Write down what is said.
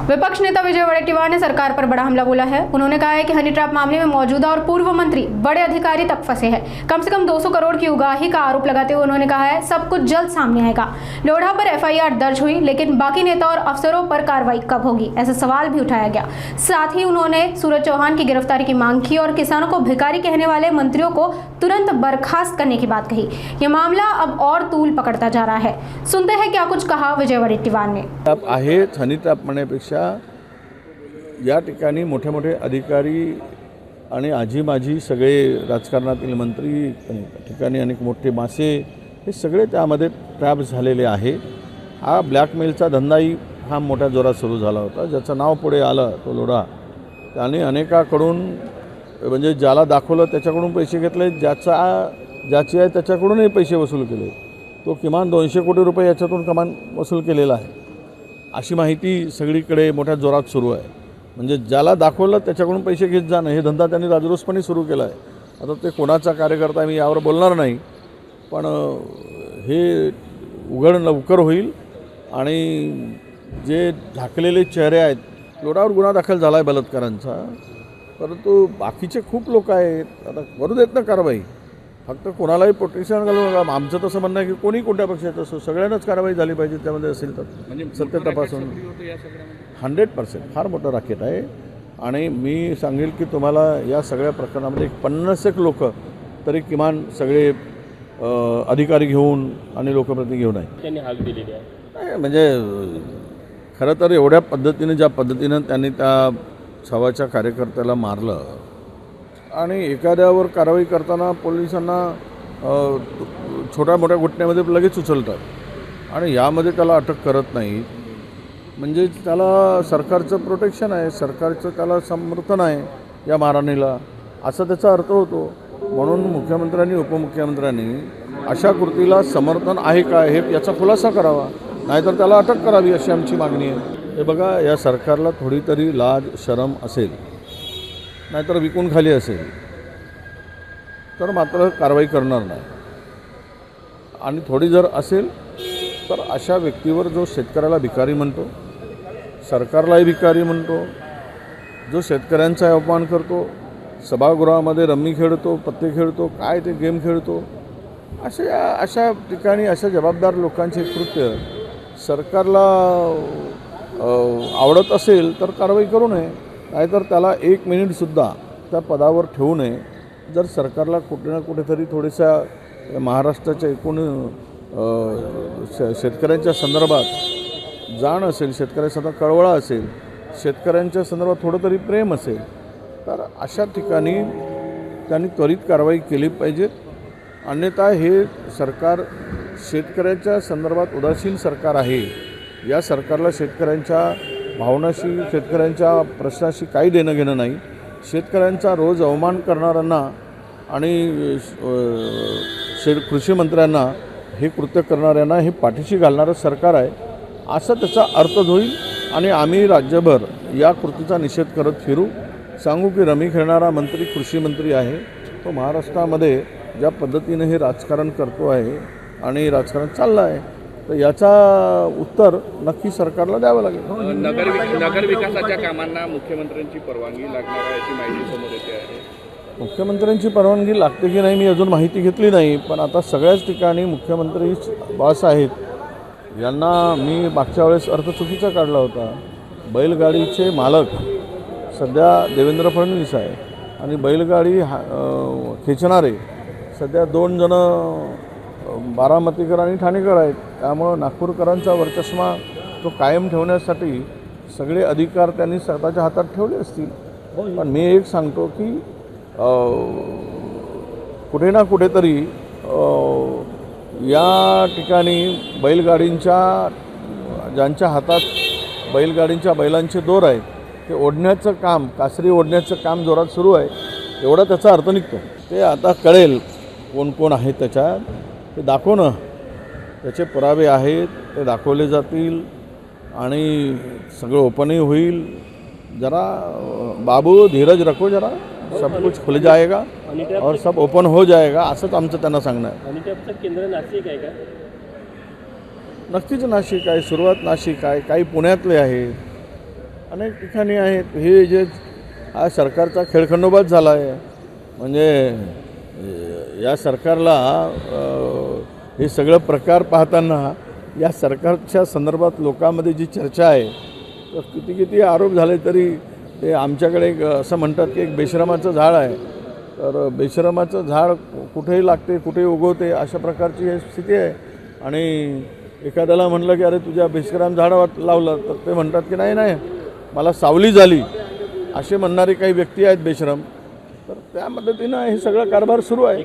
विपक्ष नेता विजय वडेट्टीवार ने सरकार पर बड़ा हमला बोला है। उन्होंने कहा है कि हनी ट्रैप मामले में मौजूदा और पूर्व मंत्री बड़े अधिकारी तक फंसे हैं। कम से कम 200 करोड़ की उगाही का आरोप लगाते हुए उन्होंने कहा है सब कुछ जल्द सामने आएगा। लोढ़ा पर एफआईआर दर्ज हुई, लेकिन बाकी नेता और अफसरों पर कार्रवाई कब होगी, ऐसा सवाल भी उठाया गया। साथ ही उन्होंने सूरज चौहान की गिरफ्तारी की मांग की और किसानों को भिखारी कहने वाले मंत्रियों को तुरंत बर्खास्त करने की बात कही। यह मामला अब और तूल पकड़ता जा रहा है। सुनते हैं क्या कुछ कहा विजय वडेट्टीवार ने। हनी ट्रॅप म्हणण्यापेक्षा या ठिकाणी मोठे मोठे अधिकारी आणि आजी माजी सगळे राजकारणातील मंत्री ठिकाणी अनेक मोठे मासे हे सगळे त्यामध्ये ट्रॅप झालेले आहे। हा ब्लॅकमेलचा धंदाही हा मोठ्या जोरात सुरू झाला होता। ज्याचं नाव पुढे आलं तो लोढा, त्याने अनेकाकडून म्हणजे ज्याला दाखवलं त्याच्याकडून पैसे घेतले, ज्याची आहे त्याच्याकडूनही पैसे वसूल केले। तो किमान 200 कोटी रुपये याच्यातून कमान वसूल केलेला आहे अशी माहिती सगळीकडे मोठ्या जोरात सुरू आहे। म्हणजे ज्याला दाखवलं त्याच्याकडून पैसे घेत जाणं हे धंदा त्यांनी राजरोसपणे सुरू केला आहे। आता ते कोणाचा कार्यकर्ता मी यावर बोलणार नाही, पण हे उघड लवकर होईल आणि जे झाकलेले चेहरे आहेत, लोढावर गुन्हा दाखल झाला आहे बलात्कारांचा, परंतु बाकीचे खूप लोक आहेत। आता करू देत ना कारवाई, फक्त कोणालाही प्रोटेक्शन घालू नका। आमचं तसं म्हणणं आहे की कोणी कोणत्या पक्षात असो सगळ्यांनाच कारवाई झाली पाहिजे त्यामध्ये असेल तर, म्हणजे सत्य तपासून 100% फार मोठं राकेट आहे। आणि मी सांगेल की तुम्हाला या सगळ्या प्रकरणामध्ये 50 लोक तरी किमान सगळे अधिकारी घेऊन आणि लोकप्रतिनिधी घेऊन आहे त्यांनी हाक दिलेली आहे। म्हणजे खरं तर एवढ्या पद्धतीने ज्या पद्धतीनं त्यांनी त्या छवाच्या कार्यकर्त्याला मारलं आणि एखाद्यावर कारवाई करताना पोलिसांना छोट्या मोठ्या घटनेमध्ये लगेच उचलतात आणि यामध्ये त्याला अटक करत नाहीत, म्हणजे त्याला सरकारचं प्रोटेक्शन आहे, सरकारचं त्याला समर्थन आहे या मारहाणीला, असा त्याचा अर्थ होतो। म्हणून मुख्यमंत्र्यांनी उपमुख्यमंत्र्यांनी अशा कृतीला समर्थन आहे का हे याचा खुलासा करावा, नाहीतर त्याला अटक करावी अशी आमची मागणी आहे। हे बघा, या सरकारला थोडी तरी लाज शरम असेल, नाहीतर विकून खाली असेल तर मात्र कारवाई करणार नाही, आणि थोडी जर असेल तर अशा व्यक्तीवर जो शेतकऱ्याला भिकारी म्हणतो, सरकारलाही भिकारी म्हणतो, जो शेतकऱ्यांचा अपमान करतो, सभागृहामध्ये रम्मी खेळतो, पत्ते खेळतो, काय ते गेम खेळतो, अशा ठिकाणी अशा जबाबदार लोकांचे कृत्य सरकारला आवडत असेल तर कारवाई करू नये, नाहीतर त्याला 1 मिनिटसुद्धा त्या पदावर ठेवू नये। जर सरकारला कुठे ना कुठेतरी थोड्याशा महाराष्ट्राच्या एकूण शेतकऱ्यांच्या संदर्भात जाण असेल, शेतकऱ्यांचा कळवळा असेल, शेतकऱ्यांच्या संदर्भात थोडं तरी प्रेम असेल, तर अशा ठिकाणी त्यांनी त्वरित कारवाई केली पाहिजे। अन्यथा हे सरकार शेतकऱ्यांच्या संदर्भात उदासीन सरकार आहे। या सरकारला शेतकऱ्यांच्या भावनाशी, शेतकऱ्यांच्या प्रश्नाशी काही देणं घेणं नाही। शेतकऱ्यांचा रोज अवमान करणाऱ्यांना आणि कृषी मंत्र्यांना हे कृत्य करणाऱ्यांना हे पाठीशी घालणारं सरकार आहे असा त्याचा अर्थ होईल। आणि आम्ही राज्यभर या कृतीचा निषेध करत फिरू, सांगू की रमी खेळणारा मंत्री कृषी मंत्री आहे, तो महाराष्ट्रामध्ये ज्या पद्धतीने हे राजकारण करतो आहे आणि राजकारण चाललं आहे, तर याचा उत्तर नक्की सरकारला द्यावं लागेल। नगर विकासाच्या कामांना मुख्यमंत्र्यांची परवानगी लागणार आहे अशी माहिती समोर येते आहे। मुख्यमंत्र्यांची परवानगी लागते की नाही मी अजून माहिती घेतली नाही, पण आता सगळ्याच ठिकाणी मुख्यमंत्री बॉस आहेत, यांना मी मागच्या वेळेस अर्थ चुकीचा काढला होता। बैलगाडीचे मालक सध्या देवेंद्र फडणवीस आहे आणि बैलगाडी खेचणारे सध्या 2 जण बारामतीकर आणि ठाणेकर आहेत। त्यामुळं नागपूरकरांचा वर्चस्व तो कायम ठेवण्यासाठी सगळे अधिकार त्यांनी स्वतःच्या हातात ठेवले असतील। पण मी एक सांगतो की कुठे ना कुठेतरी या ठिकाणी बैलगाडींच्या ज्यांच्या हातात बैलांचे दोर आहेत ते ओढण्याचं काम, कासरी ओढण्याचं काम जोरात सुरू आहे, एवढा त्याचा अर्थ निघतो। ते आता कळेल कोण कोण आहे त्याच्यात, ते दाखवणं, त्याचे पुरावे आहेत ते दाखवले जातील आणि सगळं ओपनही होईल। जरा बाबू धीरज रखो, जरा सब कुछ खुल जाएगा और सब ओपन हो जाएगा असंच आमचं त्यांना सांगणं आहे। हनी ट्रॅपचं केंद्र नाशिक आहे का? नक्कीच नाशिक आहे, सुरुवात नाशिक आहे, काही पुण्यातले आहेत, अनेक ठिकाणी आहेत. हे जे हा सरकारचा खेळखंडोबाच झाला आहे. म्हणजे या सरकारला हे सगळं प्रकार पाहताना या सरकारच्या संदर्भात लोकांमध्ये जी चर्चा आहे तर किती आरोप झाले तरी ते आमच्याकडे एक असं म्हणतात की एक बेशरमाचं झाड आहे. तर बेशरमाचं झाड कुठेही लागते कुठेही उगवते अशा प्रकारची ही स्थिती आहे. आणि एखाद्याला म्हणलं की अरे तुझ्या बेशरम झाडावर लावलं तर ते म्हणतात की नाही मला सावली झाली असे म्हणणारे काही व्यक्ती आहेत बेशरम. तर त्या पद्धतीनं हे सगळं कारभार सुरू आहे.